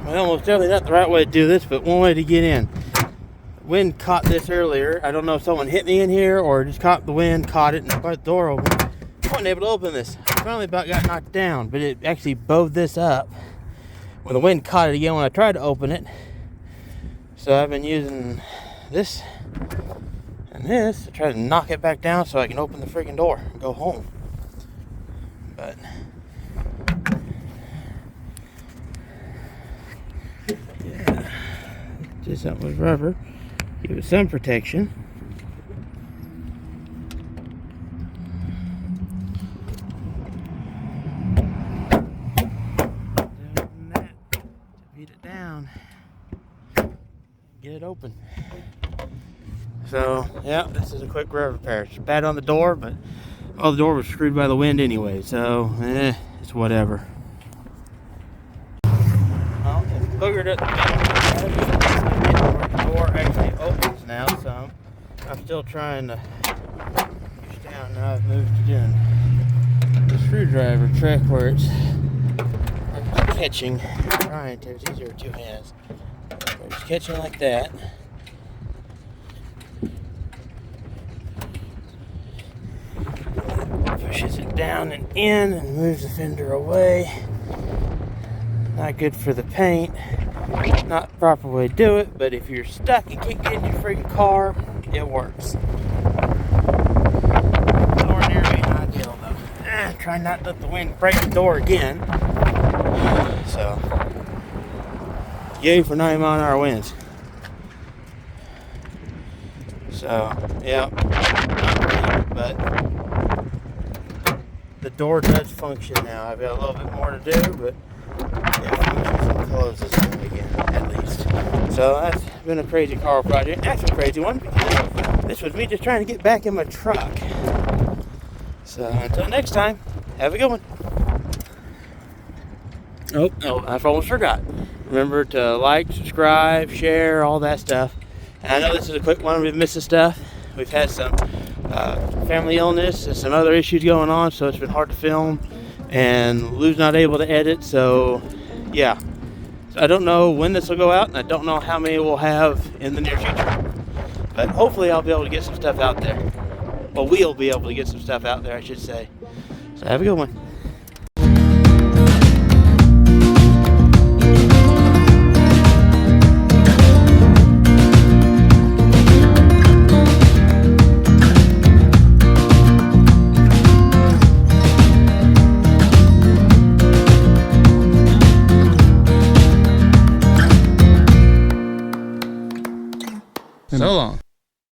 Well, most definitely not the right way to do this, but one way to get in. Wind caught this earlier. I don't know if someone hit me in here or just caught the wind, caught it, and got the door open. I wasn't able to open this. I finally about got knocked down, but it actually bowed this up when the wind caught it again when I tried to open it. So I've been using this and this to try to knock it back down so I can open the freaking door and go home. But yeah, just something with rubber. Give it some protection. Open that. Beat it down. Get it open. So, yeah, this is a quick rubber repair. It's bad on the door, but the door was screwed by the wind anyway, so it's whatever. Well, it's boogered at the door actually opens now, so I'm still trying to push down. Now I've moved to doing the screwdriver trick where it's catching. Trying to, it's easier with two hands. It's catching like that. Pushes it down and in and moves the fender away. Not good for the paint. Not the proper way to do it, but if you're stuck and can't get in your freaking car, it works. Ordinarily not ideal though. Try not to let the wind break the door again. So, yay for 90-mile-an-hour winds. So, yeah, not great, but the door does function now. I've got a little bit more to do, but it functions and closes again, at least. So that's been a crazy car project. Actually a crazy one, because this was me just trying to get back in my truck. So until next time, have a good one. Oh, I almost forgot. Remember to like, subscribe, share, all that stuff. And I know this is a quick one. We've missed some stuff. We've had some family illness and some other issues going on, so it's been hard to film. And Lou's not able to edit, so yeah. So I don't know when this will go out, and I don't know how many we'll have in the near future. But hopefully I'll be able to get some stuff out there. Well, we'll be able to get some stuff out there, I should say. So have a good one. So long.